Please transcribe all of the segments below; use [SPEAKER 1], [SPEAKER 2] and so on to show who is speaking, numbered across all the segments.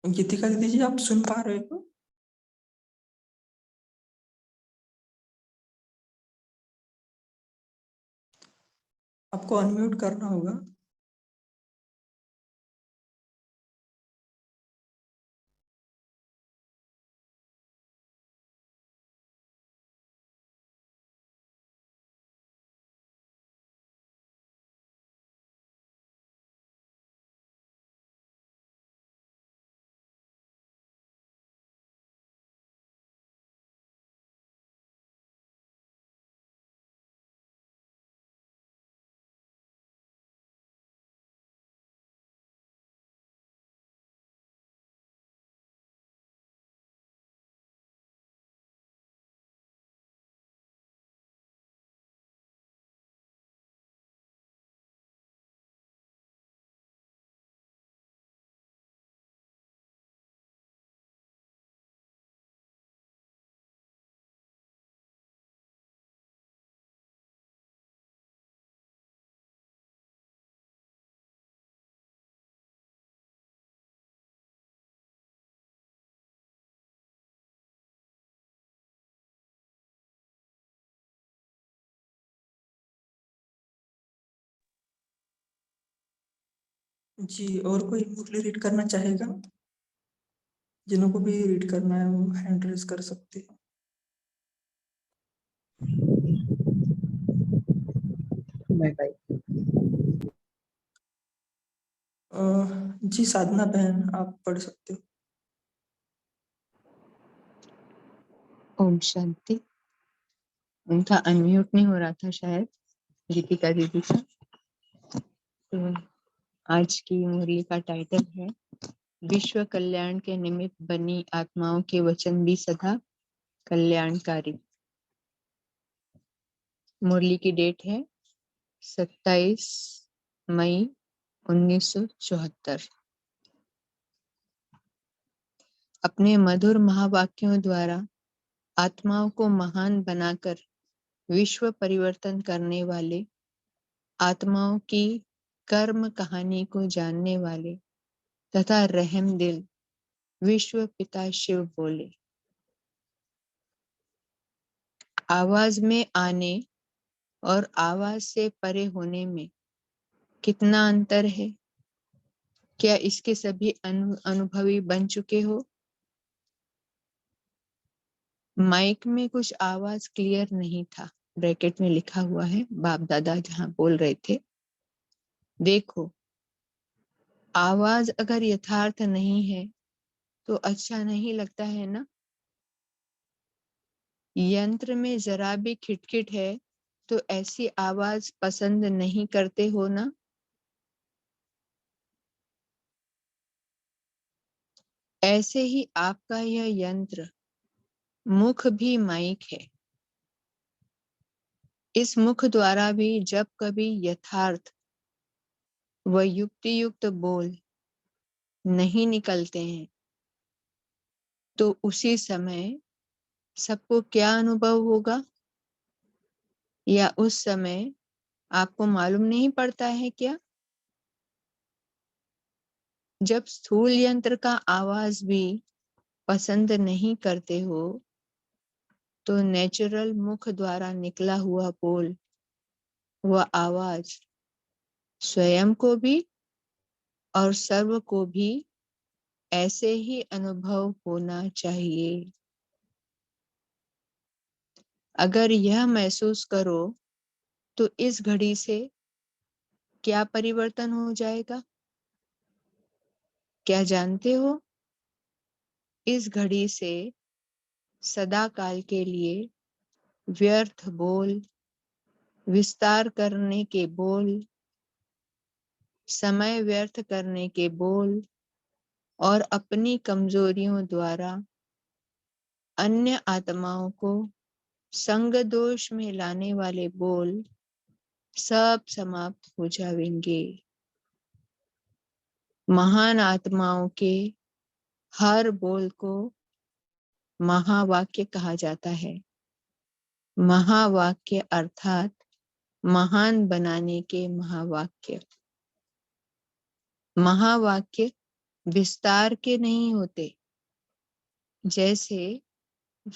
[SPEAKER 1] गीतिका दीदी जी, आप सुन पा रहे हो? आपको अनम्यूट करना होगा। जी, और कोई मुरली रीड करना चाहेगा? जिन्हों को भी रीड करना है वो हैंड रेज कर सकते हैं। जी साधना बहन, आप पढ़ सकते हो।
[SPEAKER 2] ओम शांति। उनका अनम्यूट नहीं हो रहा था शायद, गीतिका दीदी का। तो आज की मुरली का टाइटल है विश्व कल्याण के निमित्त बनी आत्माओं के वचन भी सदा कल्याणकारी। मुरली की डेट है 27 मई 1974। अपने मधुर महावाक्यों द्वारा आत्माओं को महान बनाकर विश्व परिवर्तन करने वाले, आत्माओं की कर्म कहानी को जानने वाले तथा रहम दिल विश्व पिता शिव बोले, आवाज में आने और आवाज से परे होने में कितना अंतर है? क्या इसके सभी अनुभवी बन चुके हो? माइक में कुछ आवाज क्लियर नहीं था, ब्रैकेट में लिखा हुआ है, बाप दादा जहां बोल रहे थे। देखो, आवाज अगर यथार्थ नहीं है तो अच्छा नहीं लगता है ना। यंत्र में जरा भी खिटखिट है तो ऐसी आवाज पसंद नहीं करते हो ना। ऐसे ही आपका यह यंत्र मुख भी माइक है। इस मुख द्वारा भी जब कभी यथार्थ व युक्ति युक्त बोल नहीं निकलते हैं तो उसी समय सबको क्या अनुभव होगा? या उस समय आपको मालूम नहीं पड़ता है क्या? जब स्थूल यंत्र का आवाज भी पसंद नहीं करते हो तो नेचुरल मुख द्वारा निकला हुआ बोल व आवाज स्वयं को भी और सर्व को भी ऐसे ही अनुभव होना चाहिए। अगर यह महसूस करो तो इस घड़ी से क्या परिवर्तन हो जाएगा? क्या जानते हो? इस घड़ी से सदा काल के लिए व्यर्थ बोल, विस्तार करने के बोल, समय व्यर्थ करने के बोल और अपनी कमजोरियों द्वारा अन्य आत्माओं को संग दोष में लाने वाले बोल सब समाप्त हो जाएंगे। महान आत्माओं के हर बोल को महावाक्य कहा जाता है। महावाक्य अर्थात महान बनाने के महावाक्य। महावाक्य विस्तार के नहीं होते। जैसे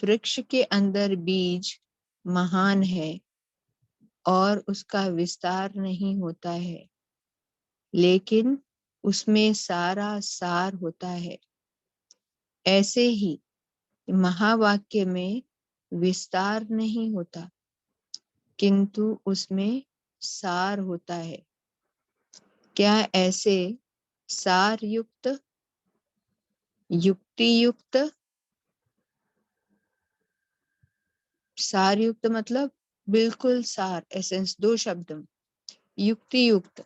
[SPEAKER 2] वृक्ष के अंदर बीज महान है और उसका विस्तार नहीं होता है, लेकिन उसमें सारा सार होता है। ऐसे ही महावाक्य में विस्तार नहीं होता, किंतु उसमें सार होता है। क्या ऐसे सार युक्त, युक्ति युक्त, सार युक्त मतलब बिल्कुल सार, एसेंस, दो शब्द में। युक्ति युक्त,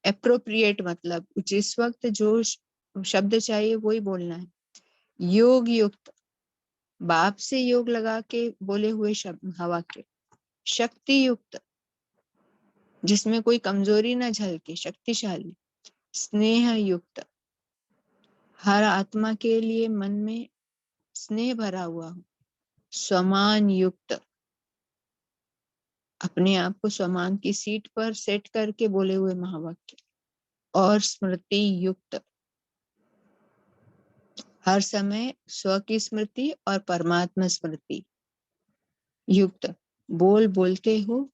[SPEAKER 2] एप्रोप्रिएट मतलब जिस वक्त जो शब्द चाहिए वही बोलना है। योग युक्त, बाप से योग लगा के बोले हुए शब्द वाक्य। शक्ति युक्त, जिसमें कोई कमजोरी ना झलके, शक्तिशाली। स्नेह युक्त, हर आत्मा के लिए मन में स्नेह भरा हुआ हो। समान युक्त, अपने आप को समान की सीट पर सेट करके बोले हुए महावाक्य। और स्मृति युक्त, हर समय स्व की स्मृति और परमात्मा स्मृति युक्त बोलते हो।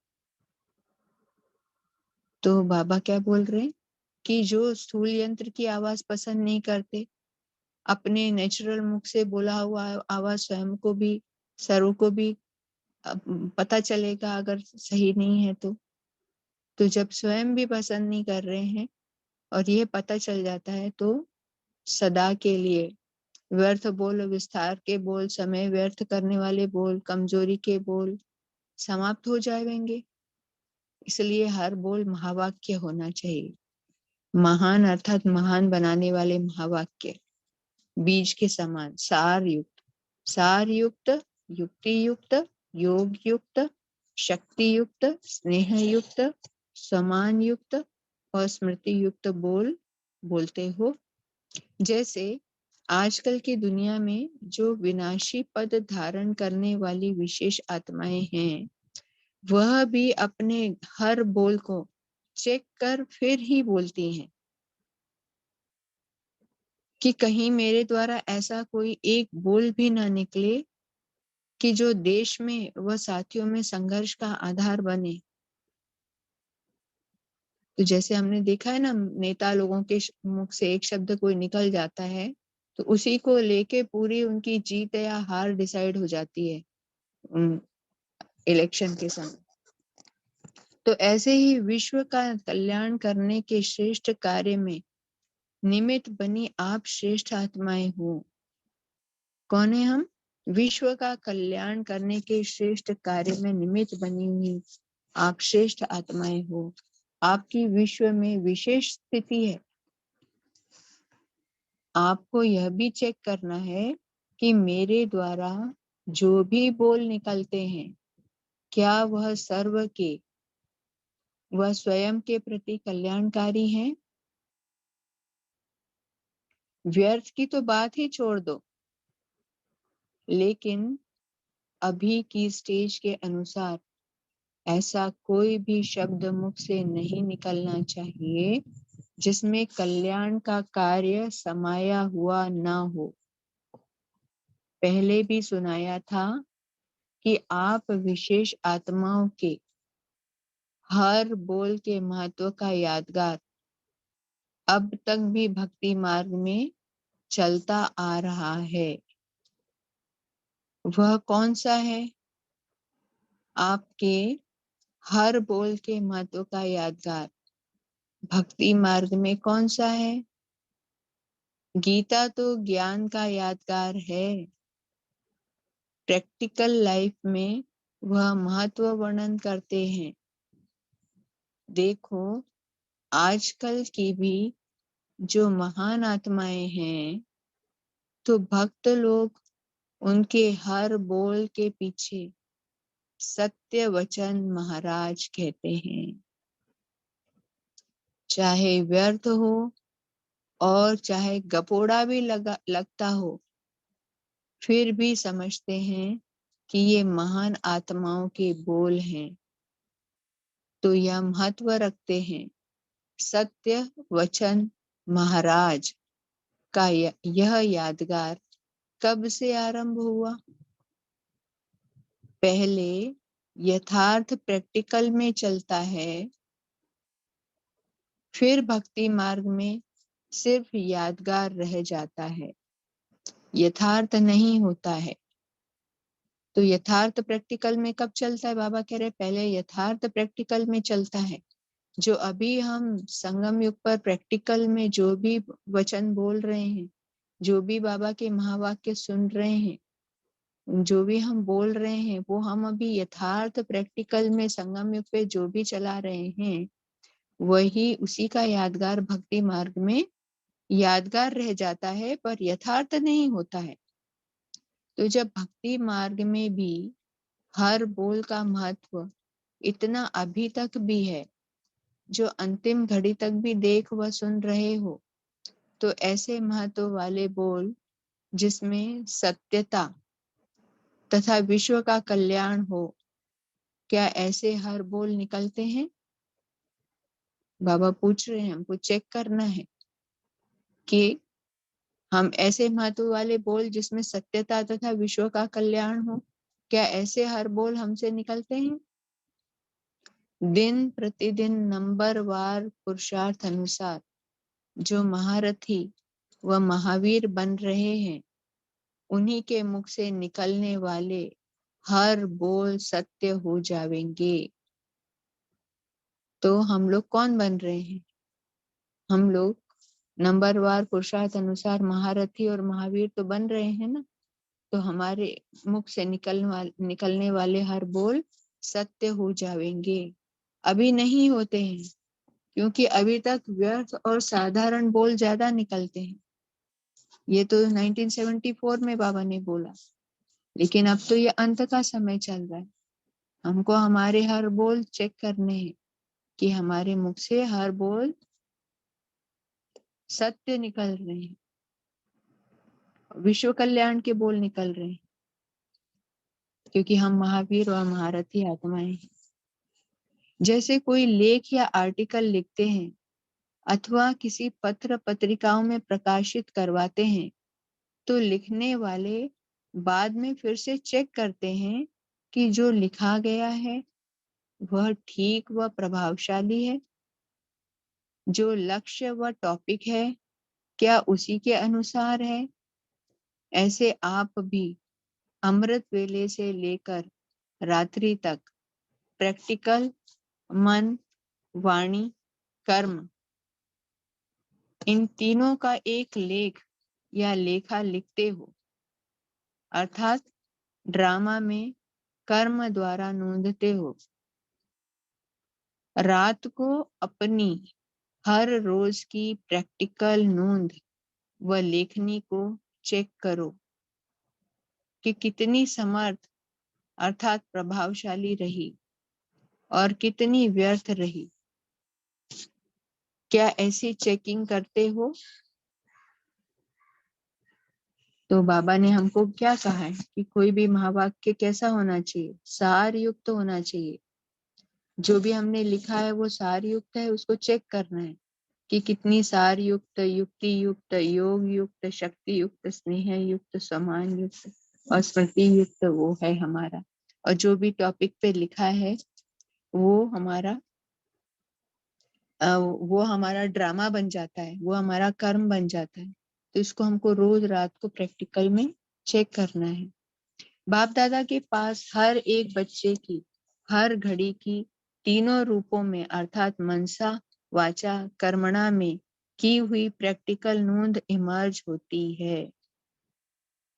[SPEAKER 2] तो बाबा क्या बोल रहे हैं कि जो स्थूल यंत्र की आवाज पसंद नहीं करते, अपने नेचुरल मुख से बोला हुआ आवाज स्वयं को भी, सर्व को भी पता चलेगा अगर सही नहीं है तो जब स्वयं भी पसंद नहीं कर रहे हैं और ये पता चल जाता है, तो सदा के लिए व्यर्थ बोल, विस्तार के बोल, समय व्यर्थ करने वाले बोल, कमजोरी के बोल समाप्त हो जाएंगे। इसलिए हर बोल महावाक्य होना चाहिए। महान अर्थात महान बनाने वाले महावाक्य, बीज के समान, सार युक्त, युक्ति युक्त, योग युक्त, शक्ति युक्त, स्नेह युक्त, समान युक्त और स्मृति युक्त बोलते हो। जैसे आजकल की दुनिया में जो विनाशी पद धारण करने वाली विशेष आत्माएं हैं, वह भी अपने हर बोल को चेक कर फिर ही बोलती हैं कि कहीं मेरे द्वारा ऐसा कोई एक बोल भी ना निकले कि जो देश में व साथियों में संघर्ष का आधार बने। तो जैसे हमने देखा है ना, नेता लोगों के मुख से एक शब्द कोई निकल जाता है तो उसी को लेके पूरी उनकी जीत या हार डिसाइड हो जाती है इलेक्शन के समय। तो ऐसे ही विश्व का कल्याण करने के श्रेष्ठ कार्य में निमित्त बनी आप श्रेष्ठ आत्माएं हो। कौन है हम? विश्व का कल्याण करने के श्रेष्ठ कार्य में निमित्त बनी हुई आप श्रेष्ठ आत्माएं हो। आपकी विश्व में विशेष स्थिति है। आपको यह भी चेक करना है कि मेरे द्वारा जो भी बोल निकलते हैं, क्या वह सर्व के, वह स्वयं के प्रति कल्याणकारी हैं? व्यर्थ की तो बात ही छोड़ दो, लेकिन अभी की स्टेज के अनुसार ऐसा कोई भी शब्द मुख से नहीं निकलना चाहिए जिसमें कल्याण का कार्य समाया हुआ ना हो। पहले भी सुनाया था कि आप विशेष आत्माओं के हर बोल के महत्व का यादगार अब तक भी भक्ति मार्ग में चलता आ रहा है। वह कौन सा है? आपके हर बोल के महत्व का यादगार भक्ति मार्ग में कौन सा है? गीता तो ज्ञान का यादगार है। प्रैक्टिकल लाइफ में वह महत्व वर्णन करते हैं। देखो, आजकल की भी जो महान आत्माएं हैं, तो भक्त लोग उनके हर बोल के पीछे सत्य वचन महाराज कहते हैं। चाहे व्यर्थ हो और चाहे गपोड़ा भी लगता हो, फिर भी समझते हैं कि ये महान आत्माओं के बोल हैं, तो यह महत्व रखते हैं। सत्य वचन महाराज का यह यादगार कब से आरंभ हुआ? पहले यथार्थ प्रैक्टिकल में चलता है, फिर भक्ति मार्ग में सिर्फ यादगार रह जाता है, यथार्थ नहीं होता है। तो यथार्थ प्रैक्टिकल में कब चलता है? बाबा कह रहे पहले यथार्थ प्रैक्टिकल में चलता है। जो अभी हम संगम युग पर प्रैक्टिकल में जो भी वचन बोल रहे हैं, जो भी बाबा के महावाक्य सुन रहे हैं, जो भी हम बोल रहे हैं, वो हम अभी यथार्थ प्रैक्टिकल में संगम युग पे जो भी चला रहे हैं, वही उसी का यादगार भक्ति मार्ग में यादगार रह जाता है, पर यथार्थ नहीं होता है। तो जब भक्ति मार्ग में भी हर बोल का महत्व इतना अभी तक भी है, जो अंतिम घड़ी तक भी देख व सुन रहे हो, तो ऐसे महत्व वाले बोल जिसमें सत्यता तथा विश्व का कल्याण हो, क्या ऐसे हर बोल निकलते हैं? बाबा पूछ रहे हैं, हमको चेक करना है कि हम ऐसे महत्व वाले बोल जिसमें सत्यता तथा विश्व का कल्याण हो, क्या ऐसे हर बोल हमसे निकलते हैं? दिन प्रतिदिन नंबरवार पुरुषार्थ अनुसार जो महारथी व महावीर बन रहे हैं, उन्हीं के मुख से निकलने वाले हर बोल सत्य हो जाएंगे। तो हम लोग कौन बन रहे हैं? हम लोग नंबरवार पुरुषार्थ अनुसार महारथी और महावीर तो बन रहे हैं ना। तो हमारे मुख से निकलने वाले हर बोल सत्य हो जाएंगे। अभी नहीं होते हैं, क्योंकि अभी तक व्यर्थ और साधारण बोल ज्यादा निकलते हैं। ये तो 1974 में बाबा ने बोला, लेकिन अब तो ये अंत का समय चल रहा है। हमको हमारे हर बोल चेक करने हैं कि हमारे मुख से हर बोल सत्य निकल रहे हैं, विश्व कल्याण के बोल निकल रहे हैं, क्योंकि हम महावीर और महारथी आत्माएं हैं। जैसे कोई लेख या आर्टिकल लिखते हैं अथवा किसी पत्र पत्रिकाओं में प्रकाशित करवाते हैं, तो लिखने वाले बाद में फिर से चेक करते हैं कि जो लिखा गया है वह ठीक व प्रभावशाली है, जो लक्ष्य व टॉपिक है क्या उसी के अनुसार है। ऐसे आप भी अमृत वेले से लेकर रात्रि तक प्रैक्टिकल, मन, वाणी, कर्म, इन तीनों का एक लेख या लेखा लिखते हो, अर्थात ड्रामा में कर्म द्वारा नोंदते हो। रात को अपनी हर रोज की प्रैक्टिकल नोंद व लेखनी को चेक करो कि कितनी समर्थ अर्थात प्रभावशाली रही और कितनी व्यर्थ रही। क्या ऐसी चेकिंग करते हो? तो बाबा ने हमको क्या कहा है कि कोई भी महावाक्य कैसा होना चाहिए? सार युक्त होना चाहिए। जो भी हमने लिखा है वो सार युक्त है, उसको चेक करना है कि कितनी सार युक्त, युक्ति युक्त, योग युक्त, शक्ति युक्त, स्नेह युक्त, समान युक्त और स्मृति युक्त वो है हमारा। और जो भी टॉपिक पे लिखा है वो हमारा ड्रामा बन जाता है, वो हमारा कर्म बन जाता है। तो इसको हमको रोज रात को प्रैक्टिकल में चेक करना है। बाप दादा के पास हर एक बच्चे की हर घड़ी की तीनों रूपों में अर्थात मनसा, वाचा, कर्मणा में की हुई प्रैक्टिकल नोंद इमर्ज होती है,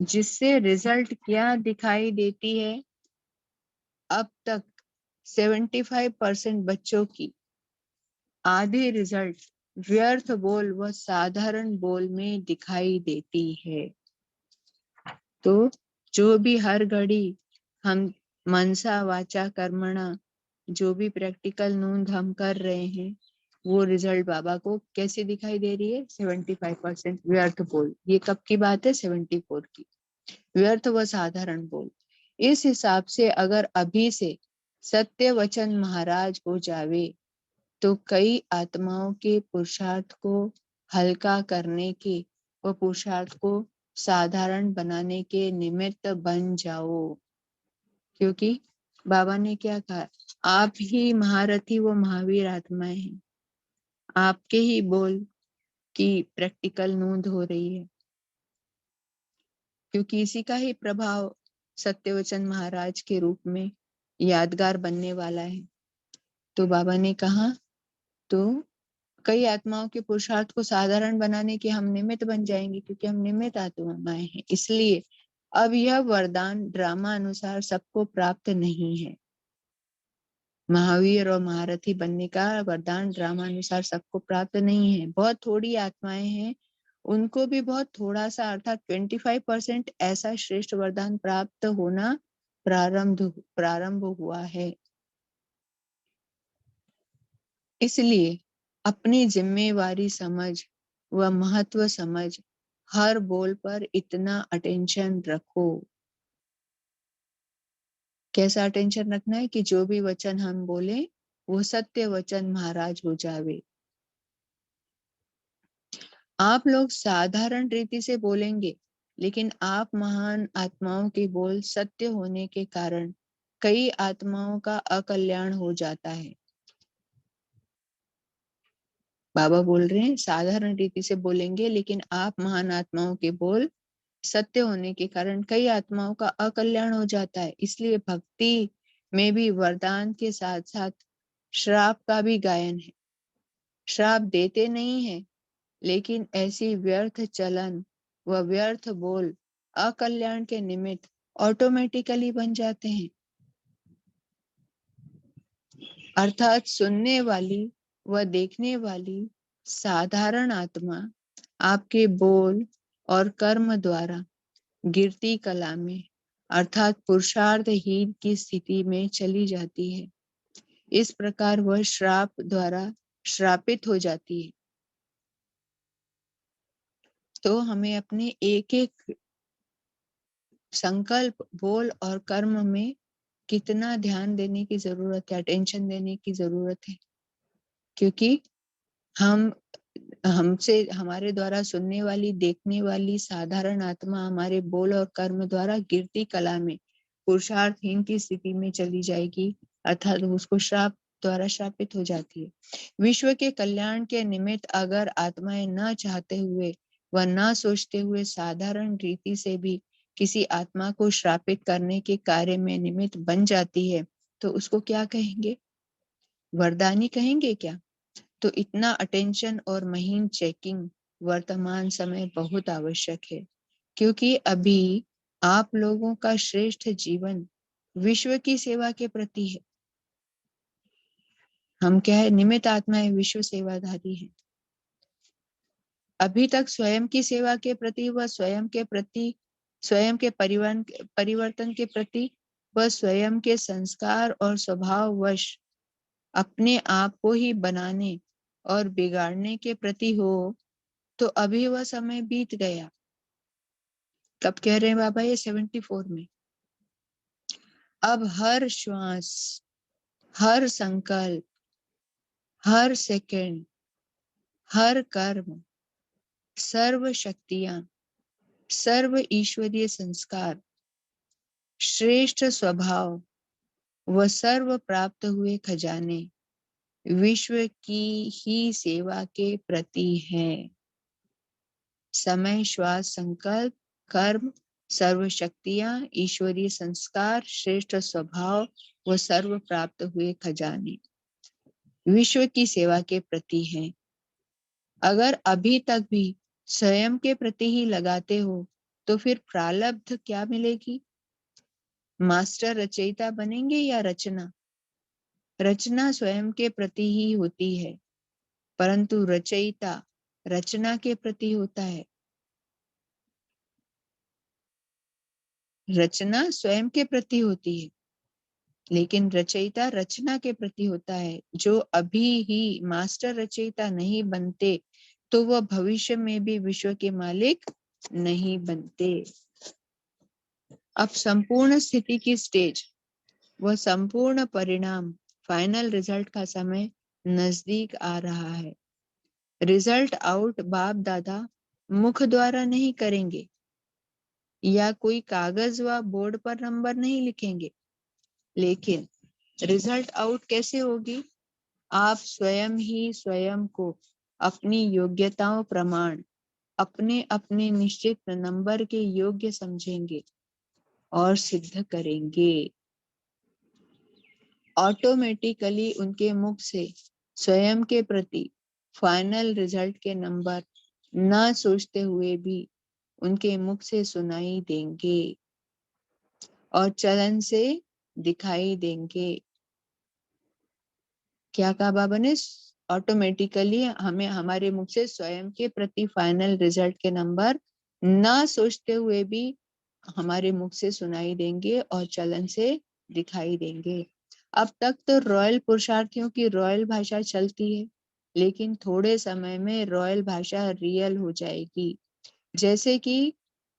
[SPEAKER 2] जिससे रिजल्ट क्या दिखाई देती है? अब तक 75% बच्चों की आधे रिजल्ट व्यर्थ बोल व साधारण बोल में दिखाई देती है। तो जो भी हर घड़ी हम मनसा, वाचा, कर्मणा जो भी प्रैक्टिकल नोंद हम कर रहे हैं, वो रिजल्ट बाबा को कैसे दिखाई दे रही है? 75% व्यर्थ बोल। ये कब की बात है? 74 की। व्यर्थ व साधारण बोल। इस हिसाब से अगर अभी से सत्य वचन महाराज हो जावे, तो कई आत्माओं के पुरुषार्थ को हल्का करने के व पुरुषार्थ को साधारण बनाने के निमित्त बन जाओ। क्योंकि बाबा ने क्या कहा, आप ही महारथी व महावीर आत्माएं हैं, आपके ही बोल की प्रैक्टिकल नोंद हो रही है, क्योंकि इसी का ही प्रभाव सत्यवचन महाराज के रूप में यादगार बनने वाला है। तो बाबा ने कहा, तो कई आत्माओं के पुरुषार्थ को साधारण बनाने के हम निमित्त बन जाएंगे, क्योंकि हम निमित्त आत्माएं हैं। इसलिए अब यह वरदान ड्रामा अनुसार सबको प्राप्त नहीं है। महावीर और महारथी बनने का वरदान ड्रामा अनुसार सबको प्राप्त नहीं है। बहुत थोड़ी आत्माएं हैं, उनको भी बहुत थोड़ा सा, अर्थात 25% ऐसा श्रेष्ठ वरदान प्राप्त होना प्रारंभ हुआ है। इसलिए अपनी जिम्मेवारी समझ व महत्व समझ हर बोल पर इतना अटेंशन रखो। कैसा अटेंशन रखना है कि जो भी वचन हम बोले वो सत्य वचन महाराज हो जावे। आप लोग साधारण रीति से बोलेंगे, लेकिन आप महान आत्माओं के बोल सत्य होने के कारण कई आत्माओं का अकल्याण हो जाता है। बाबा बोल रहे हैं साधारण रीति से बोलेंगे, लेकिन आप महान आत्माओं के बोल सत्य होने के कारण कई आत्माओं का अकल्याण हो जाता है। इसलिए भक्ति में भी वरदान के साथ साथ श्राप का भी गायन है। श्राप देते नहीं है, लेकिन ऐसी व्यर्थ चलन व व्यर्थ बोल अकल्याण के निमित्त ऑटोमेटिकली बन जाते हैं। अर्थात सुनने वाली व देखने वाली साधारण आत्मा आपके बोल और कर्म द्वारा गिरती कला में अर्थात पुरुषार्थहीन की स्थिति में चली जाती है। इस प्रकार वह श्राप द्वारा श्रापित हो जाती है। तो हमें अपने एक एक संकल्प, बोल और कर्म में कितना ध्यान देने की जरूरत है, अटेंशन देने की जरूरत है, क्योंकि हमसे हमारे द्वारा सुनने वाली, देखने वाली साधारण आत्मा हमारे बोल और कर्म द्वारा गिरती कला में पुरुषार्थहीन की स्थिति में चली जाएगी, अर्थात उसको श्राप द्वारा श्रापित हो जाती है। विश्व के कल्याण के निमित्त अगर आत्माएं न चाहते हुए व न सोचते हुए साधारण रीति से भी किसी आत्मा को श्रापित करने के कार्य में निमित्त बन जाती है, तो उसको क्या कहेंगे? वरदानी कहेंगे क्या? तो इतना अटेंशन और महीन चेकिंग वर्तमान समय बहुत आवश्यक है, क्योंकि अभी आप लोगों का श्रेष्ठ जीवन विश्व की सेवा के प्रति है। हम क्या है? निमित्त आत्माएं विश्व सेवाधारी हैं। अभी तक स्वयं की सेवा के प्रति व स्वयं के परिवर्तन के प्रति व स्वयं के संस्कार और स्वभाववश अपने आप को ही बनाने और बिगाड़ने के प्रति हो, तो अभी वह समय बीत गया। कब कह रहे हैं बाबा? ये 74 में। अब हर श्वास, हर संकल्प, हर सेकंड, हर कर्म, सर्व शक्तियां, सर्व ईश्वरीय संस्कार, श्रेष्ठ स्वभाव व सर्व प्राप्त हुए खजाने विश्व की ही सेवा के प्रति हैं। समय, श्वास, संकल्प, कर्म, सर्व शक्तियां, ईश्वरीय संस्कार, श्रेष्ठ स्वभाव व सर्व प्राप्त हुए खजाने विश्व की सेवा के प्रति हैं। अगर अभी तक भी स्वयं के प्रति ही लगाते हो, तो फिर प्रारब्ध क्या मिलेगी? मास्टर रचयिता बनेंगे या रचना? रचना स्वयं के प्रति ही होती है, परंतु रचयिता रचना के प्रति होता है। रचना स्वयं के प्रति होती है, लेकिन रचयिता रचना के प्रति होता है। जो अभी ही मास्टर रचयिता नहीं बनते, तो वह भविष्य में भी विश्व के मालिक नहीं बनते। अब संपूर्ण स्थिति की स्टेज व संपूर्ण परिणाम, फाइनल रिजल्ट का समय नजदीक आ रहा है। रिजल्ट आउट बाप दादा मुख द्वारा नहीं करेंगे या कोई कागज व बोर्ड पर नंबर नहीं लिखेंगे, लेकिन रिजल्ट आउट कैसे होगी? आप स्वयं ही स्वयं को अपनी योग्यताओं प्रमाण अपने अपने निश्चित नंबर के योग्य समझेंगे और सिद्ध करेंगे। ऑटोमेटिकली उनके मुख से स्वयं के प्रति फाइनल रिजल्ट के नंबर न सोचते हुए भी उनके मुख से सुनाई देंगे और चलन से दिखाई देंगे। क्या कहा बाबा ने? ऑटोमेटिकली हमें हमारे मुख से स्वयं के प्रति फाइनल रिजल्ट के नंबर ना सोचते हुए भी हमारे मुख से सुनाई देंगे और चलन से दिखाई देंगे। अब तक तो रॉयल पुरुषार्थियों की रॉयल भाषा चलती है, लेकिन थोड़े समय में रॉयल भाषा रियल हो जाएगी। जैसे कि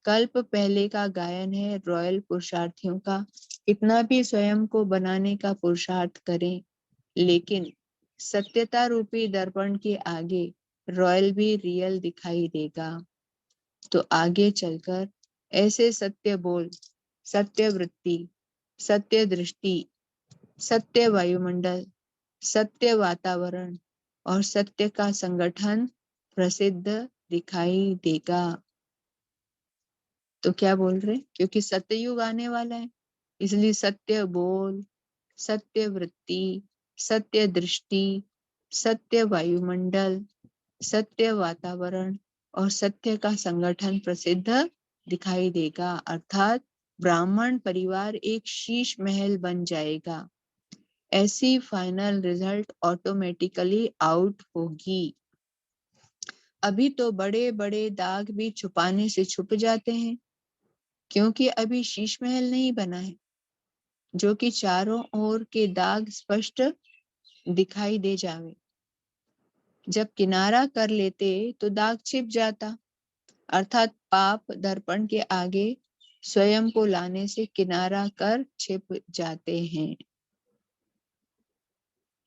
[SPEAKER 2] कल्प पहले का गायन है रॉयल पुरुषार्थियों का, कितना भी स्वयं को बनाने का पुरुषार्थ करें, लेकिन सत्यता रूपी दर्पण के आगे रॉयल भी रियल दिखाई देगा। तो आगे चलकर ऐसे सत्य बोल, सत्य वृत्ति, सत्य दृष्टि, सत्य वायुमंडल, सत्य वातावरण और सत्य का संगठन प्रसिद्ध दिखाई देगा। तो क्या बोल रहे? क्योंकि सत्ययुग आने वाला है, इसलिए सत्य बोल, सत्य वृत्ति, सत्य दृष्टि, सत्य वायुमंडल, सत्य वातावरण और सत्य का संगठन प्रसिद्ध दिखाई देगा। अर्थात ब्राह्मण परिवार एक शीश महल बन जाएगा। ऐसी फाइनल रिजल्ट ऑटोमेटिकली आउट होगी। अभी तो बड़े बड़े दाग भी छुपाने से छुप जाते हैं, क्योंकि अभी शीश महल नहीं बना है जो कि चारों ओर के दाग स्पष्ट दिखाई दे जावे। जब किनारा कर लेते तो दाग छिप जाता, अर्थात पाप दर्पण के आगे स्वयं को लाने से किनारा कर छिप जाते हैं।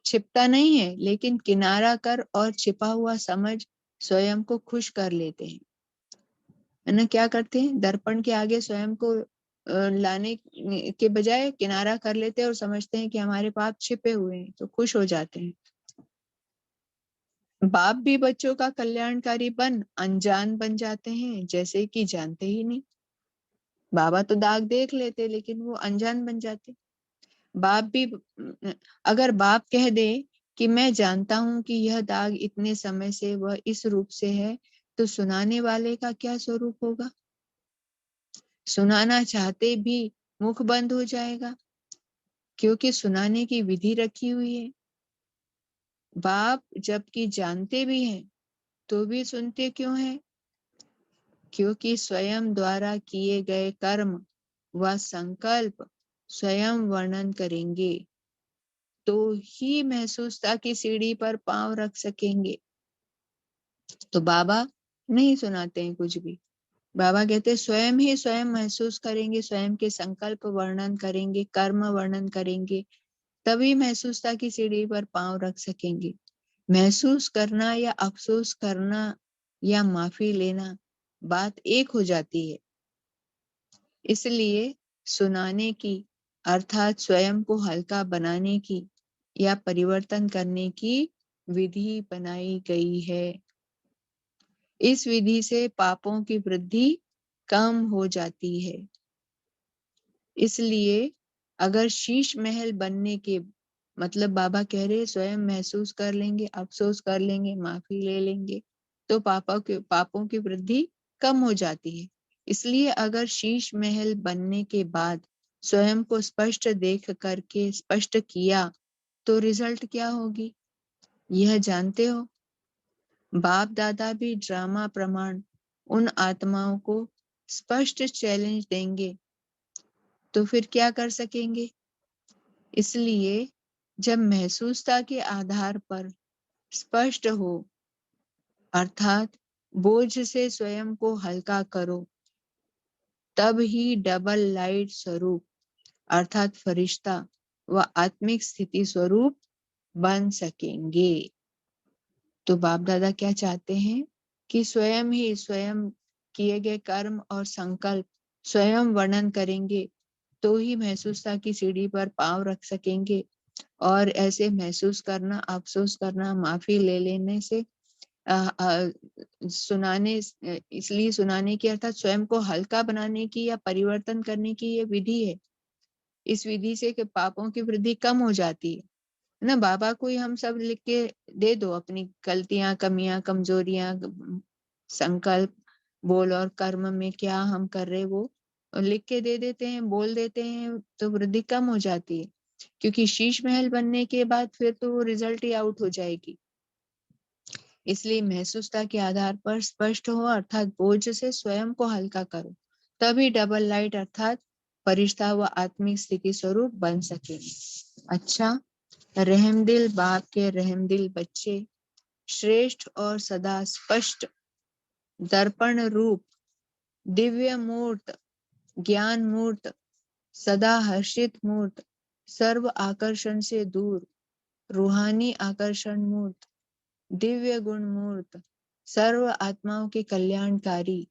[SPEAKER 2] छिपता नहीं है, लेकिन किनारा कर और छिपा हुआ समझ स्वयं को खुश कर लेते हैं। है ना? क्या करते हैं? दर्पण के आगे स्वयं को लाने के बजाय किनारा कर लेते हैं और समझते हैं कि हमारे पाप छिपे हुए हैं, तो खुश हो जाते हैं। बाप भी बच्चों का कल्याणकारी बन अनजान बन जाते हैं, जैसे कि जानते ही नहीं। बाबा तो दाग देख लेते, लेकिन वो अनजान बन जाते। बाप भी, अगर बाप कह दे कि मैं जानता हूं कि यह दाग इतने समय से वह इस रूप से है, तो सुनाने वाले का क्या स्वरूप होगा? सुनाना चाहते भी मुख बंद हो जाएगा, क्योंकि सुनाने की विधि रखी हुई है। बाप जबकि जानते भी हैं तो भी सुनते क्यों हैं? क्योंकि स्वयं द्वारा किए गए कर्म व संकल्प स्वयं वर्णन करेंगे तो ही महसूसता की सीढ़ी पर पांव रख सकेंगे। तो बाबा नहीं सुनाते हैं कुछ भी। बाबा कहते हैं स्वयं ही स्वयं महसूस करेंगे, स्वयं के संकल्प वर्णन करेंगे, कर्म वर्णन करेंगे, तभी महसूसता की सीढ़ी पर पांव रख सकेंगे। महसूस करना या अफसोस करना या माफी लेना बात एक हो जाती है। इसलिए सुनाने की अर्थात स्वयं को हल्का बनाने की या परिवर्तन करने की विधि बनाई गई है। इस विधि से पापों की वृद्धि कम हो जाती है। इसलिए अगर शीश महल बनने के मतलब बाबा कह रहे स्वयं महसूस कर लेंगे, अफसोस कर लेंगे, माफी ले लेंगे, तो पापों की वृद्धि कम हो जाती है। इसलिए अगर शीश महल बनने के बाद स्वयं को स्पष्ट देख करके स्पष्ट किया तो रिजल्ट क्या होगी, यह जानते हो? बाप दादा भी ड्रामा प्रमाण उन आत्माओं को स्पष्ट चैलेंज देंगे, तो फिर क्या कर सकेंगे? इसलिए जब महसूसता के आधार पर स्पष्ट हो, अर्थात बोझ से स्वयं को हल्का करो, तब ही डबल लाइट स्वरूप अर्थात फरिश्ता व आत्मिक स्थिति स्वरूप बन सकेंगे। तो बाप दादा क्या चाहते हैं कि स्वयं ही स्वयं किए गए कर्म और संकल्प स्वयं वर्णन करेंगे, तो ही महसूसता की सीढ़ी पर पांव रख सकेंगे। और ऐसे महसूस करना, अफसोस करना, माफी ले लेने से सुनाने, इसलिए सुनाने की अर्थात स्वयं को हल्का बनाने की या परिवर्तन करने की ये विधि है। इस विधि से कि पापों की वृद्धि कम हो जाती है ना। बाबा को ही हम सब लिख के दे दो, अपनी गलतियां, कमियां, कमजोरियां, संकल्प, बोल और कर्म में क्या हम कर रहे वो लिख के दे देते हैं, बोल देते हैं, तो वृद्धि कम हो जाती है। क्योंकि शीश महल बनने के बाद फिर तो वो रिजल्ट ही आउट हो जाएगी। इसलिए महसूसता के आधार पर स्पष्ट हो, अर्थात बोझ से स्वयं को हल्का करो, तभी डबल लाइट अर्थात फरिश्ता व आत्मिक स्थिति स्वरूप बन सकेंगे। अच्छा, रहमदिल बाप के रहमदिल बच्चे श्रेष्ठ और सदा स्पष्ट दर्पण रूप दिव्य मूर्त, ज्ञान मूर्त, सदा हर्षित मूर्त, सर्व आकर्षण से दूर रूहानी आकर्षण मूर्त, दिव्य गुण मूर्त, सर्व आत्माओं के कल्याणकारी,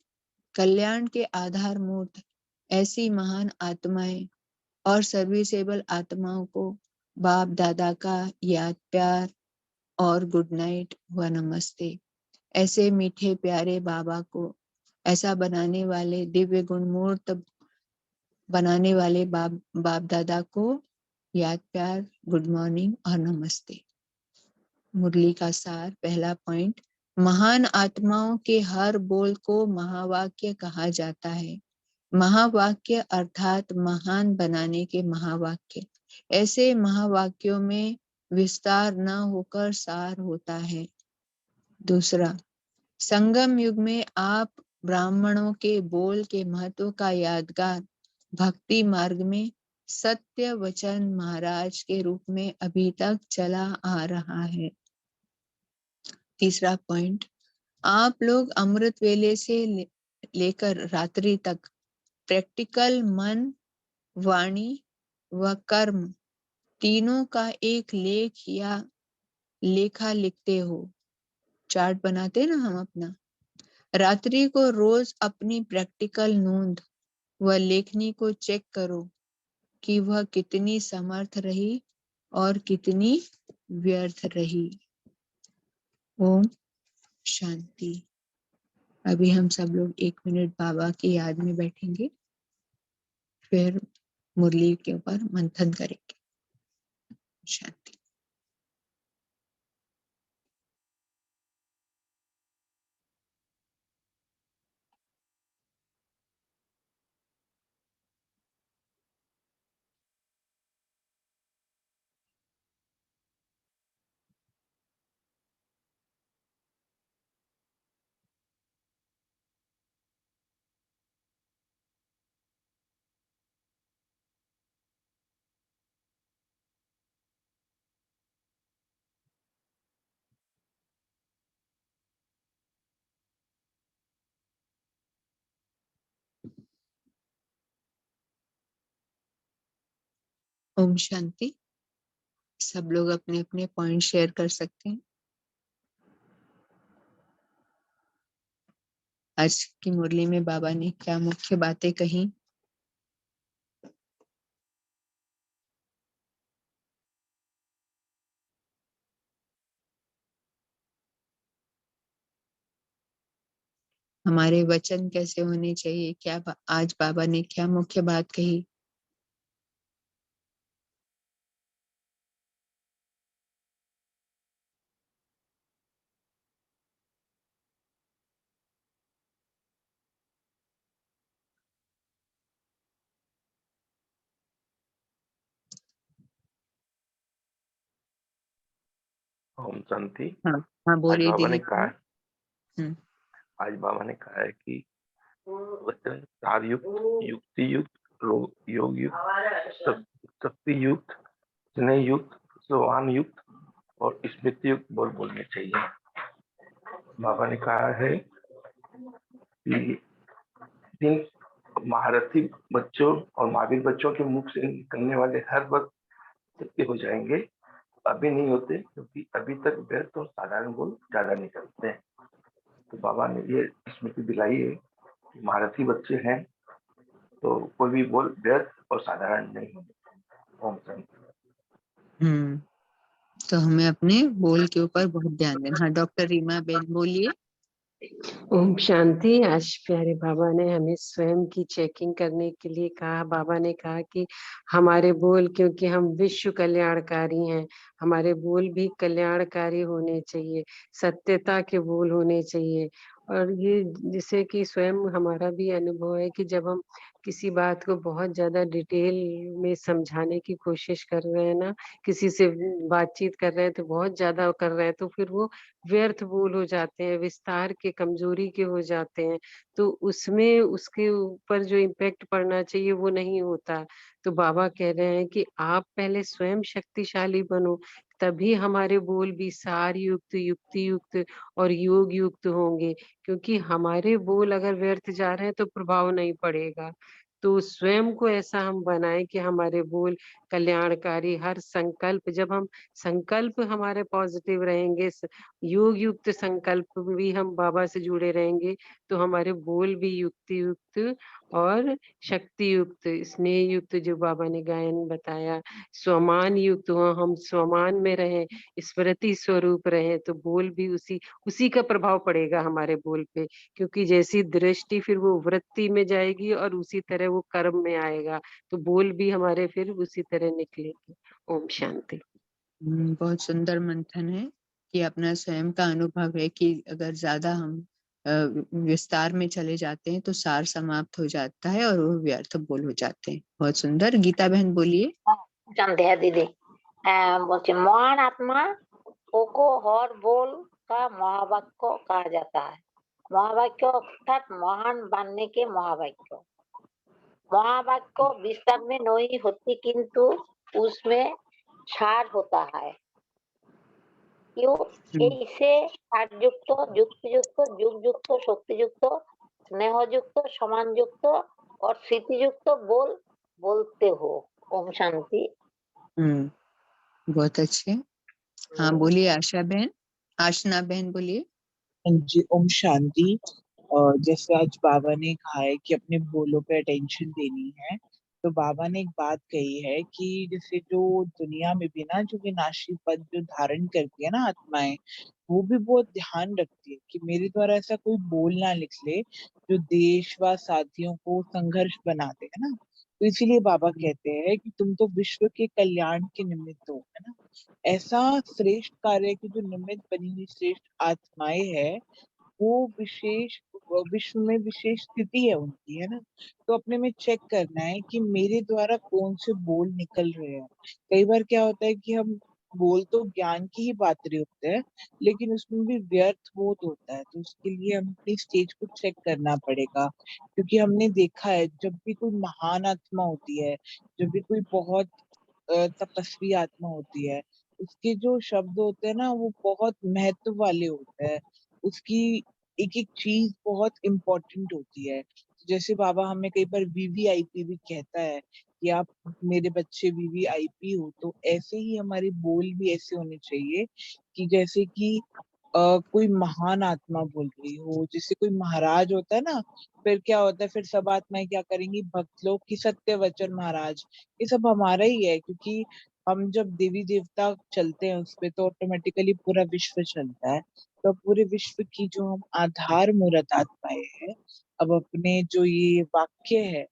[SPEAKER 2] कल्याण के आधार मूर्त, ऐसी महान आत्माएं और सर्विसेबल आत्माओं को बाप दादा का याद, प्यार और गुड नाइट व नमस्ते। ऐसे मीठे प्यारे बाबा को ऐसा बनाने वाले, दिव्य गुण मूर्त बनाने वाले बाप दादा को याद, प्यार, गुड मॉर्निंग और नमस्ते। मुरली का सार, पहला पॉइंट, महान आत्माओं के हर बोल को महावाक्य कहा जाता है। महावाक्य अर्थात महान बनाने के महावाक्य। ऐसे महावाक्यों में विस्तार न होकर सार होता है। दूसरा, संगम युग में आप ब्राह्मणों के बोल के महत्व का यादगार भक्ति मार्ग में सत्य वचन महाराज के रूप में अभी तक चला आ रहा है। तीसरा पॉइंट, आप लोग अमृत वेले से लेकर रात्रि तक प्रैक्टिकल मन, वाणी व कर्म तीनों का एक लेख या लेखा लिखते हो। चार्ट बनाते ना हम अपना। रात्रि को रोज अपनी प्रैक्टिकल नोंद व लेखनी को चेक करो कि वह कितनी समर्थ रही और कितनी व्यर्थ रही। ओम शांति। अभी हम सब लोग 1 मिनट बाबा की याद में बैठेंगे, फिर मुरली के ऊपर मंथन करेंगे। शांति। ओम शांति। सब लोग अपने अपने पॉइंट शेयर कर सकते हैं। आज की मुरली में बाबा ने क्या मुख्य बातें कही? हमारे वचन कैसे होने चाहिए? क्या आज बाबा ने क्या मुख्य बात कही?
[SPEAKER 3] ओम शांति।
[SPEAKER 2] हाँ हाँ, बोलिए
[SPEAKER 3] आज बाबा ने कहा है कि वचन सार युक्त, युक्ति युक्त, योग युक्त, शक्ति युक्त, स्नेह युक्त, स्वान युक्त और स्मृति युक्त बोल बोलने चाहिए। बाबा ने कहा है कि जिन महारथी बच्चों और महावीर बच्चों के मुख से निकलने वाले हर वक्त सत्य हो जाएंगे, अभी नहीं होते, क्योंकि अभी तक व्यर्थ और साधारण बोल ज्यादा निकलते हैं। तो बाबा ने ये स्मृति दिलाई है कि महारथी बच्चे हैं तो कोई भी बोल व्यर्थ और साधारण नहीं होते। ओम शांति।
[SPEAKER 2] तो हमें अपने बोल के ऊपर बहुत ध्यान देना। हाँ, डॉक्टर रीमा बेन बोलिए।
[SPEAKER 4] ओम शांति। आज प्यारे बाबा ने हमें स्वयं की चेकिंग करने के लिए कहा। बाबा ने कहा कि हमारे बोल, क्योंकि हम विश्व कल्याणकारी हैं, हमारे बोल भी कल्याणकारी होने चाहिए, सत्यता के बोल होने चाहिए। और ये जिसे कि स्वयं हमारा भी अनुभव है कि जब हम किसी बात को बहुत ज्यादा डिटेल में समझाने की कोशिश कर रहे हैं ना, किसी से बातचीत कर रहे हैं तो बहुत ज्यादा कर रहे हैं, तो फिर वो व्यर्थ बोल हो जाते हैं, विस्तार के कमजोरी के हो जाते हैं, तो उसमें उसके ऊपर जो इम्पैक्ट पड़ना चाहिए वो नहीं होता। तो बाबा कह रहे हैं कि आप पहले स्वयं शक्तिशाली बनो, तभी हमारे बोल भी सार युक्त, युक्ति युक्त और योग युक्त होंगे। क्योंकि हमारे बोल अगर व्यर्थ जा रहे हैं तो प्रभाव नहीं पड़ेगा। तो स्वयं को ऐसा हम बनाएं कि हमारे बोल कल्याणकारी, हर संकल्प, जब हम संकल्प हमारे पॉजिटिव रहेंगे, योग युक्त संकल्प भी हम बाबा से जुड़े रहेंगे, तो हमारे बोल भी युक्ति युक्त और शक्ति युक्त, स्नेह युक्त, जो बाबा ने गायन बताया, स्वमान युक्त हो, हम स्वमान में रहें, स्मृति स्वरूप रहें, तो बोल भी उसी का प्रभाव पड़ेगा हमारे बोल पे। क्योंकि जैसी दृष्टि फिर वो वृत्ति में जाएगी और उसी तरह वो कर्म में आएगा, तो बोल भी हमारे फिर उसी तरह निकलेंगे। ओम शांति।
[SPEAKER 2] बहुत सुंदर मंथन है कि अपना स्वयं का अनुभव है कि अगर ज्यादा हम विस्तार में चले जाते हैं तो सार समाप्त हो जाता है और वो व्यर्थ बोल हो जाते हैं। बहुत सुंदर। गीता बहन बोलिए।
[SPEAKER 5] जानते हैं दीदी, बोलते महान आत्मा को हर बोल का महावाक्य कहा जाता है। महावाक्य अर्थात महान बनने के महावाक्य। महावाक्य विस्तार में नहीं होती, किंतु उसमें सार होता है। क्यों? इसे सारयुक्त, युक्तियुक्त, युगयुक्त, शक्तियुक्त, स्नेहयुक्त, सम्मानयुक्त और स्थितियुक्त बोल बोलते हो। ओम शांति।
[SPEAKER 2] बहुत अच्छे। हाँ बोलिए आशा बहन, आशना बहन बोलिए।
[SPEAKER 6] जी ओम शांति। जैसे आज बाबा ने कहा है कि अपने बोलों पे अटेंशन देनी है, तो बाबा ने एक बात कही है कि जैसे जो दुनिया में भी ना जो विनाशी पद जो धारण करती है ना आत्माएं, वो भी बहुत ध्यान रखती है कि मेरे द्वारा ऐसा कोई बोल ना निकले जो देश व साथियों को संघर्ष बना दे, है ना। तो इसीलिए बाबा कहते हैं कि तुम तो विश्व के कल्याण के निमित्त हो, है ना। ऐसा श्रेष्ठ कार्य की जो निमित्त बनी हुई श्रेष्ठ आत्माएं है, वो विश्व में विशेष स्थिति है उनकी, है ना। तो अपने में चेक करना है कि मेरे द्वारा कौन से बोल निकल रहे हैं। कई बार क्या होता है कि हम बोल तो ज्ञान की ही बात रहे होते हैं, लेकिन उसमें भी व्यर्थ बोध होता है। तो उसके लिए हम अपनी स्टेज को चेक करना पड़ेगा, क्योंकि हमने देखा है जब भी कोई महान आत्मा होती है, जब भी कोई बहुत तपस्वी आत्मा होती है, उसके जो शब्द होते हैं ना वो बहुत महत्व वाले होते हैं। उसकी एक एक चीज बहुत इम्पोर्टेंट होती है। जैसे बाबा हमें कई बार वीवीआईपी भी कहता है कि आप मेरे बच्चे वीवीआईपी हो, तो ऐसे ही हमारे बोल भी ऐसे होने चाहिए कि जैसे कि कोई महान आत्मा बोल रही हो, जैसे कोई महाराज होता है ना। फिर क्या होता है, फिर सब आत्माएं क्या करेंगी, भक्त लोग की सत्य वचन महाराज, ये सब हमारा ही है। क्योंकि हम जब देवी देवता चलते हैं उस पे, तो ऑटोमेटिकली पूरा विश्व चलता है। तो पूरे विश्व की जो हम आधार मूर्त आत्माएं हैं, अब अपने जो ये वाक्य है,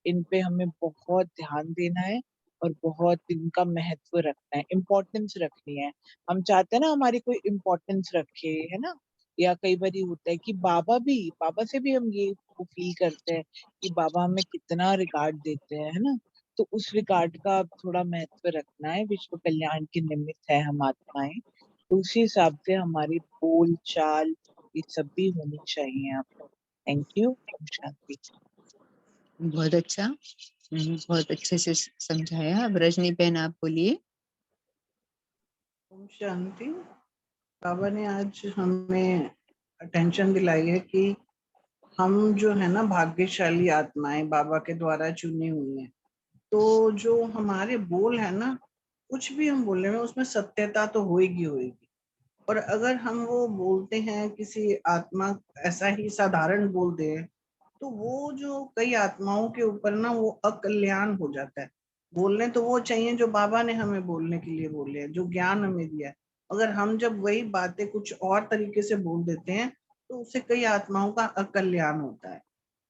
[SPEAKER 6] इन पे हमें बहुत ध्यान देना है और बहुत इनका महत्व रखना है, इम्पोर्टेंस रखनी है। हम चाहते हैं ना हमारी कोई इम्पोर्टेंस रखे, है ना। या कई बार होता है कि बाबा से भी हम ये फील करते हैं कि बाबा हमें कितना रिगार्ड देते हैं, है ना। तो उस रिगार्ड का अब थोड़ा महत्व रखना है। विश्व कल्याण के निमित्त है हम आत्माएं, तो उसी हिसाब से हमारी बोल चाल ये सब भी होनी चाहिए। आप थैंक यू। शांति।
[SPEAKER 2] बहुत अच्छा, बहुत अच्छे से समझाया। अब रजनी बहन आप बोलिए।
[SPEAKER 7] ओम शांति। बाबा ने आज हमें अटेंशन दिलाई है कि हम जो है ना भाग्यशाली आत्माएं बाबा के द्वारा चुनी हुई हैं। तो जो हमारे बोल है ना, कुछ भी हम बोलने में उसमें सत्यता तो होएगी। और अगर हम वो बोलते हैं किसी आत्मा ऐसा ही साधारण बोल दे, तो वो जो कई आत्माओं के ऊपर ना वो अकल्याण हो जाता है। बोलने तो वो चाहिए जो बाबा ने हमें बोलने के लिए बोले हैं, जो ज्ञान हमें दिया है। अगर हम जब वही बातें कुछ और तरीके से बोल देते हैं तो उससे कई आत्माओं का अकल्याण होता है।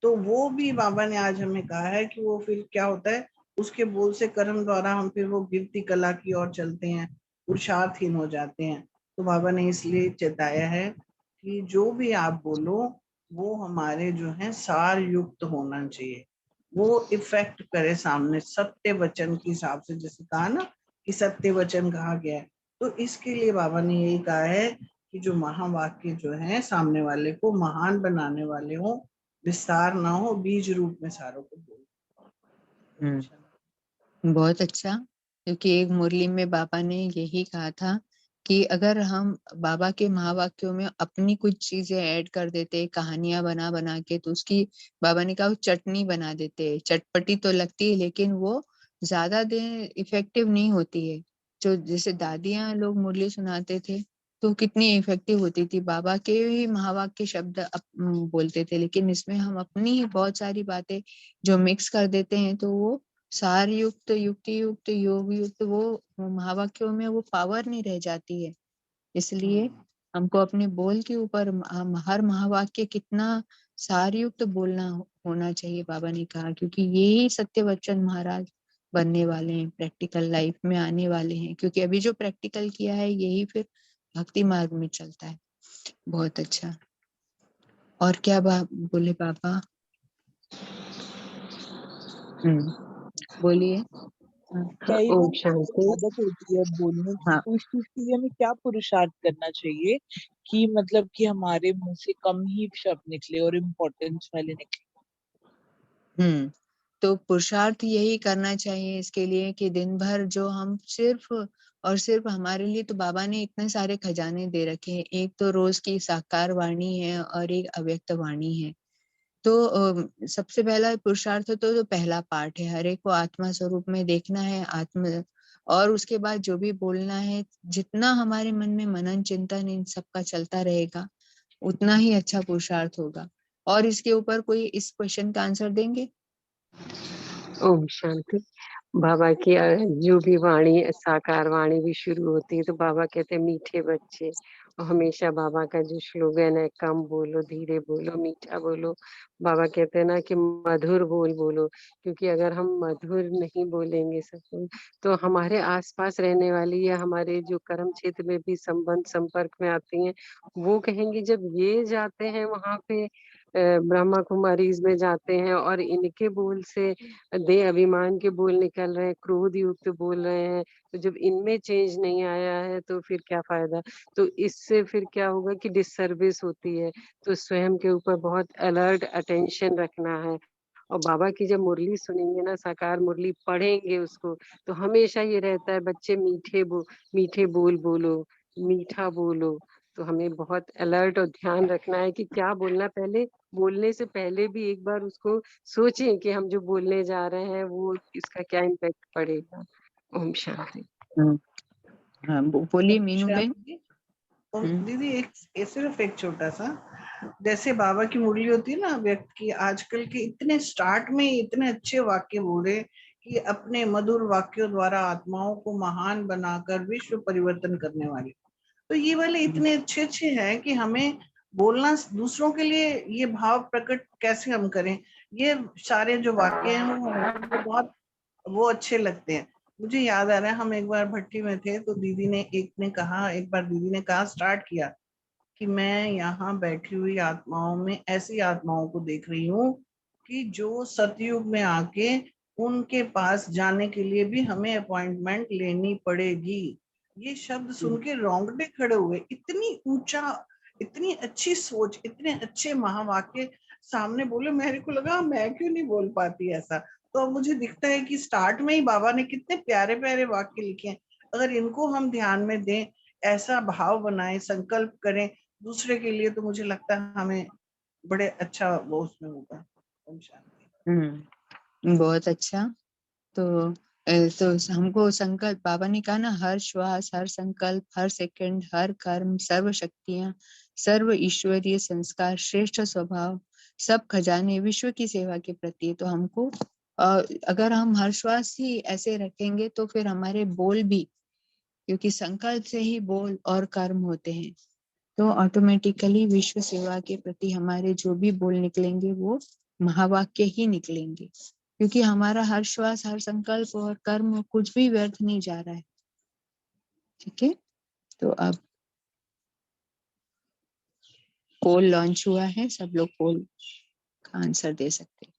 [SPEAKER 7] तो वो भी बाबा ने आज हमें कहा है कि वो फिर क्या होता है, उसके बोल से कर्म द्वारा हम फिर वो गिरती कला की ओर चलते हैं, पुरुषार्थहीन हो जाते हैं। तो बाबा ने इसलिए चेताया है कि जो भी आप बोलो वो हमारे जो है सार युक्त होना चाहिए, वो इफेक्ट करे सामने, सत्य वचन के हिसाब से, जैसे कहा ना कि सत्य वचन कहा गया है। तो इसके लिए बाबा ने यही कहा है कि जो महावाक्य जो है सामने वाले को महान बनाने वाले हो, विस्तार ना हो, बीज रूप में सारों को बोलो।
[SPEAKER 2] बहुत अच्छा, क्योंकि एक मुरली में बाबा ने यही कहा था कि अगर हम बाबा के महावाक्यों में अपनी कुछ चीजें ऐड कर देते, कहानियां बना बना के, तो उसकी बाबा ने कहा वो चटनी बना देते। चटपटी तो लगती है लेकिन वो ज्यादा देर इफेक्टिव नहीं होती है। जो जैसे दादियां लोग मुरली सुनाते थे तो कितनी इफेक्टिव होती थी, बाबा के ही महावाक्य शब्द बोलते थे, लेकिन इसमें हम अपनी ही बहुत सारी बातें जो मिक्स कर देते हैं तो वो सार युक्त, युक्ति युक्त, योग युक्त, वो महावाक्यों में वो पावर नहीं रह जाती है। इसलिए हमको अपने बोल के ऊपर हर महावाक्य कितना सार युक्त बोलना होना चाहिए, बाबा ने कहा, क्योंकि यही सत्य वचन महाराज बनने वाले हैं, प्रैक्टिकल लाइफ में आने वाले हैं। क्योंकि अभी जो प्रैक्टिकल किया है यही फिर भक्ति मार्ग में चलता है। बहुत अच्छा। और क्या बोले बाबा? बोलिए।
[SPEAKER 6] क्या ये
[SPEAKER 4] ओम
[SPEAKER 6] हमारी
[SPEAKER 4] शांति।
[SPEAKER 6] आदत होती है बोलने की,
[SPEAKER 2] हाँ।
[SPEAKER 6] तो इस चीज के लिए हमें क्या पुरुषार्थ करना चाहिए कि मतलब कि हमारे मुंह से कम ही शब्द निकले और इम्पोर्टेंस वाले निकले?
[SPEAKER 2] तो पुरुषार्थ यही करना चाहिए इसके लिए कि दिन भर जो हम सिर्फ और सिर्फ, हमारे लिए तो बाबा ने इतने सारे खजाने दे रखे हैं। एक तो रोज की साकार वाणी है और एक अव्यक्त वाणी है। तो सबसे पहला पुरुषार्थ तो पहला पाठ है, हर एक को आत्मा स्वरूप में देखना है, आत्म, और उसके बाद जो भी बोलना है, जितना हमारे मन में मनन चिंतन इन सबका चलता रहेगा उतना ही अच्छा पुरुषार्थ होगा। और इसके ऊपर कोई इस क्वेश्चन का आंसर देंगे?
[SPEAKER 4] ओम शांति। बाबा की जो भी वाणी, साकार वाणी भी शुरू होती है तो बाबा कहते हैं मीठे बच्चे, और हमेशा बाबा का जो स्लोगन है कम बोलो, धीरे बोलो, मीठा बोलो। बाबा कहते हैं ना कि मधुर बोल बोलो, क्योंकि अगर हम मधुर नहीं बोलेंगे सब तो हमारे आसपास रहने वाली या हमारे जो कर्म क्षेत्र में भी संबंध संपर्क में आती हैं, वो कहेंगे जब ये जाते हैं वहां पे ब्रह्मा कुमारीज में जाते हैं और इनके बोल से दे अभिमान के बोल निकल रहे हैं, क्रोध युक्त बोल रहे हैं, तो जब इनमें चेंज नहीं आया है तो फिर क्या फायदा। तो इससे फिर क्या होगा कि डिससर्विस होती है। तो स्वयं के ऊपर बहुत अलर्ट अटेंशन रखना है। और बाबा की जब मुरली सुनेंगे ना, साकार मुरली पढ़ेंगे उसको, तो हमेशा ये रहता है बच्चे मीठे बोल बोलो, मीठा बोलो। तो हमें बहुत अलर्ट और ध्यान रखना है कि क्या बोलना, पहले बोलने से पहले भी एक बार उसको सोचें कि हम जो बोलने जा रहे हैं वो इसका क्या इम्पैक्ट पड़ेगा। ओम शांति।
[SPEAKER 2] हाँ, बोलिए मीनू
[SPEAKER 7] अच्छा
[SPEAKER 2] बेन।
[SPEAKER 7] दीदी, और दीदी सिर्फ एक छोटा सा, जैसे बाबा की मुरली होती है ना व्यक्त की, आजकल के इतने स्टार्ट में इतने अच्छे वाक्य बोले कि अपने मधुर वाक्यों द्वारा आत्माओं को महान बनाकर विश्व परिवर्तन करने वाले, तो ये वाले इतने अच्छे अच्छे हैं कि हमें बोलना दूसरों के लिए ये भाव प्रकट कैसे हम करें। ये सारे जो वाक्य हैं वो बहुत वो अच्छे लगते हैं। मुझे याद आ रहा है, हम एक बार भट्टी में थे तो दीदी ने एक बार दीदी ने कहा, स्टार्ट किया कि मैं यहाँ बैठी हुई आत्माओं में ऐसी आत्माओं को देख रही हूँ कि जो सतयुग में आके उनके पास जाने के लिए भी हमें अपॉइंटमेंट लेनी पड़ेगी। ये शब्द सुन के रोंगटे खड़े हुए, इतनी ऊंचा, इतनी अच्छी सोच, इतने अच्छे महावाक्य सामने बोले, मेरे को लगा मैं क्यों नहीं बोल पाती ऐसा। तो अब मुझे दिखता है कि स्टार्ट में ही बाबा ने कितने प्यारे प्यारे वाक्य लिखे हैं। अगर इनको हम ध्यान में दें, ऐसा भाव बनाएं, संकल्प करें दूसरे के लिए, तो मुझे लगता है हमें बड़े अच्छा वो उसमें होगा। ओम शांति।
[SPEAKER 2] बहुत अच्छा। तो तो हमको संकल्प, बाबा ने कहा ना, हर श्वास, हर संकल्प, हर सेकंड, हर कर्म, सर्व शक्तियां, सर्व ईश्वरीय संस्कार, श्रेष्ठ स्वभाव, सब खजाने विश्व की सेवा के प्रति। तो हमको अगर हम हर श्वास ही ऐसे रखेंगे तो फिर हमारे बोल भी, क्योंकि संकल्प से ही बोल और कर्म होते हैं, तो ऑटोमेटिकली विश्व सेवा के प्रति हमारे जो भी बोल निकलेंगे वो महावाक्य ही निकलेंगे, क्योंकि हमारा हर श्वास, हर संकल्प और कर्म कुछ भी व्यर्थ नहीं जा रहा है। ठीक है, तो अब पोल लॉन्च हुआ है, सब लोग पोल का आंसर दे सकते हैं।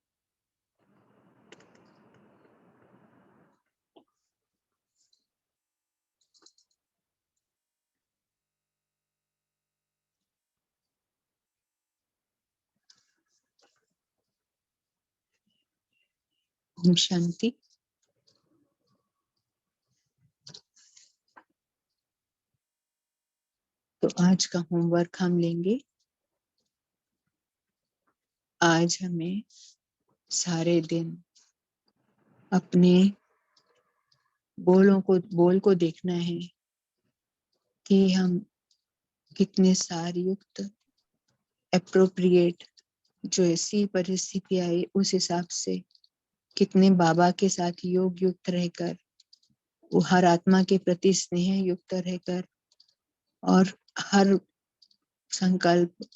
[SPEAKER 2] ओम शांति। तो आज का होमवर्क हम लेंगे। आज हमें सारे दिन अपने बोल को देखना है कि हम कितने सार युक्त, एप्रोप्रिएट, जो ऐसी परिस्थिति आई उस हिसाब से कितने बाबा के साथ योग युक्त रहकर, वो हर आत्मा के प्रति स्नेह युक्त रहकर, और हर संकल्प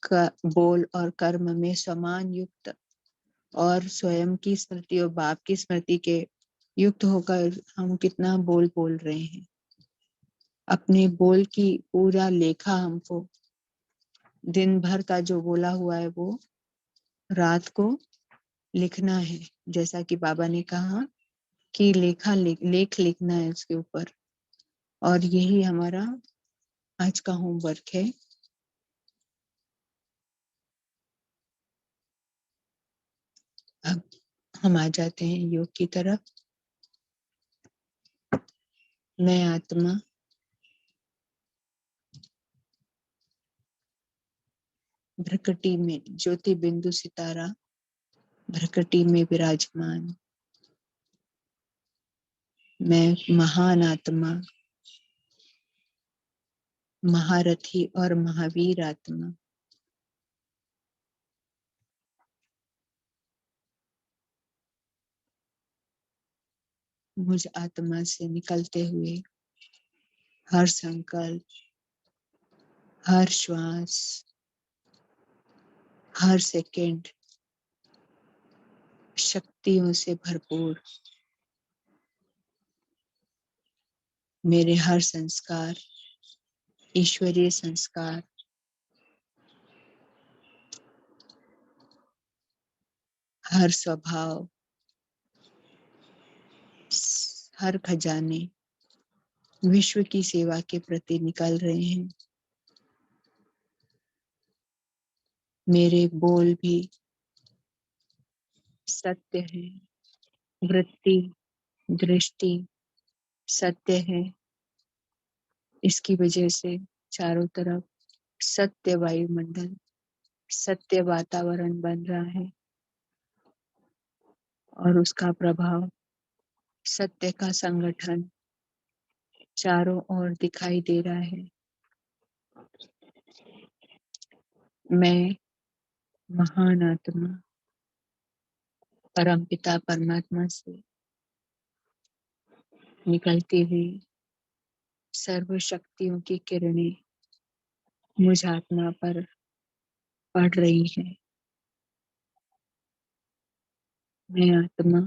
[SPEAKER 2] का बोल और कर्म में समान युक्त और स्वयं की स्मृति और बाप की स्मृति के युक्त होकर हम कितना बोल रहे हैं। अपने बोल की पूरा लेखा हमको दिन भर का जो बोला हुआ है वो रात को लिखना है, जैसा कि बाबा ने कहा कि लेख लिखना है उसके ऊपर, और यही हमारा आज का होमवर्क है। अब हम आ जाते हैं योग की तरफ। मैं आत्मा भ्रकटी में ज्योति बिंदु सितारा, भ्रकटी में विराजमान, मैं महान आत्मा, महारथी और महावीर आत्मा, मुझ आत्मा से निकलते हुए हर संकल्प, हर श्वास, हर सेकंड शक्तियों से भरपूर, मेरे हर संस्कार ईश्वरीय संस्कार, हर स्वभाव, हर खजाने विश्व की सेवा के प्रति निकल रहे हैं। मेरे बोल भी सत्य है, वृत्ति, दृष्टि सत्य है। इसकी वजह से चारों तरफ सत्य वायुमंडल, सत्य वातावरण बन रहा है, और उसका प्रभाव सत्य का संगठन चारों ओर दिखाई दे रहा है। मैं महान आत्मा परमपिता परमात्मा से निकलती हुई सर्व शक्तियों की किरणें मुझ आत्मा पर पड़ रही है। मैं आत्मा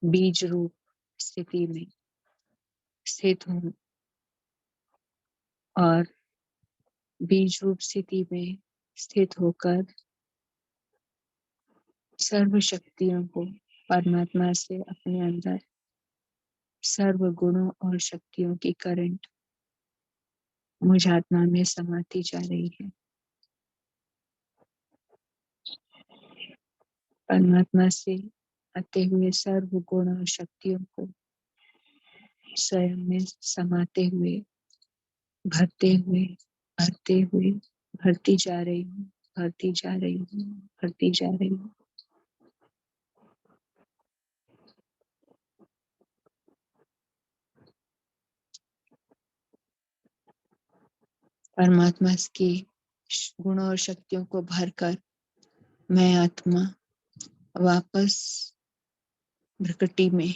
[SPEAKER 2] बीज रूप स्थिति में स्थित हूँ, और बीज रूप स्थिति में स्थित होकर सर्व शक्तियों को परमात्मा से अपने अंदर सर्व गुणों और शक्तियों की करंट मुझ आत्मा में समाती जा रही है। परमात्मा से आते हुए सर्व गुण और शक्तियों को स्वयं में समाते हुए, भरते हुए, भरते हुए, भरती जा रही हूँ, भरती जा रही हूँ, भरती जा रही हूँ। परमात्मा के गुणों और शक्तियों को भरकर मैं आत्मा वापस प्रकृति में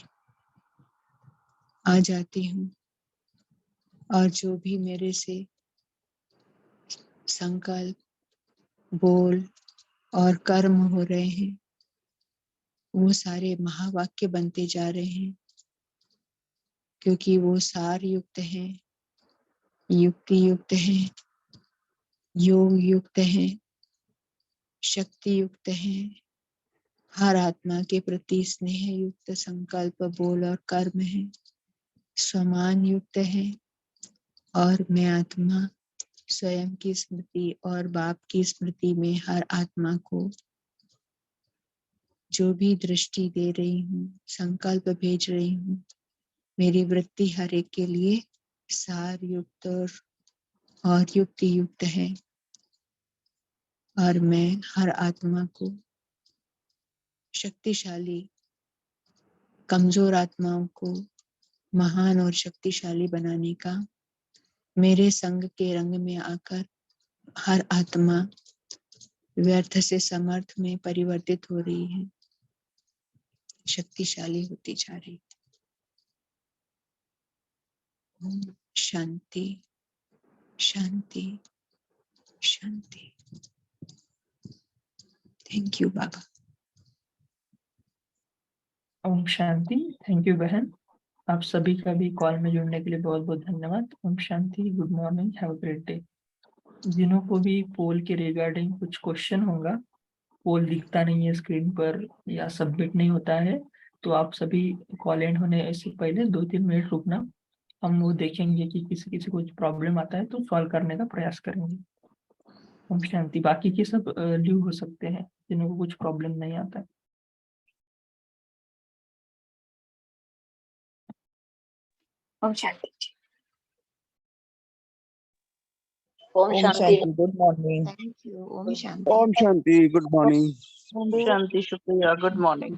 [SPEAKER 2] आ जाती हूँ और जो भी मेरे से संकल्प, बोल और कर्म हो रहे हैं वो सारे महावाक्य बनते जा रहे हैं, क्योंकि वो सार युक्त हैं, युक्ति युक्त हैं, योग युक्त हैं, शक्ति युक्त हैं, हर आत्मा के प्रति स्नेह युक्त संकल्प, बोल और कर्म है, समान युक्त है। और मैं आत्मा स्वयं की स्मृति और बाप की स्मृति में हर आत्मा को जो भी दृष्टि दे रही हूँ, संकल्प भेज रही हूँ, मेरी वृत्ति हर एक के लिए सार युक्त और युक्ति युक्त है। और मैं हर आत्मा को शक्तिशाली, कमजोर आत्माओं को महान और शक्तिशाली बनाने का मेरे संग के रंग में आकर हर आत्मा व्यर्थ से समर्थ में परिवर्तित हो रही है, शक्तिशाली होती जा रही है। ओम शांति शांति शांति। थैंक यू बाबा।
[SPEAKER 1] ओम शांति। थैंक यू बहन। आप सभी का भी कॉल में जुड़ने के लिए बहुत बहुत धन्यवाद। ओम शांति। Good morning, have a great day. जिन्हों को भी पोल के रिगार्डिंग कुछ क्वेश्चन होगा, पोल दिखता नहीं है स्क्रीन पर या सबमिट नहीं होता है, तो आप सभी कॉल एंड होने से पहले 2-3 मिनट रुकना, हम वो देखेंगे कि किसी किसी को कुछ प्रॉब्लम आता है तो सॉल्व करने का प्रयास करेंगे। ओम शांति। बाकी के सब लीव हो सकते हैं जिन्हों को कुछ प्रॉब्लम नहीं आता है।
[SPEAKER 5] ओम शांति।
[SPEAKER 6] ओम शांति। Good morning.
[SPEAKER 2] Thank you. ओम शांति।
[SPEAKER 8] ओम शांति। Good morning.
[SPEAKER 9] ओम शांति, शुक्रिया, गुड मॉर्निंग।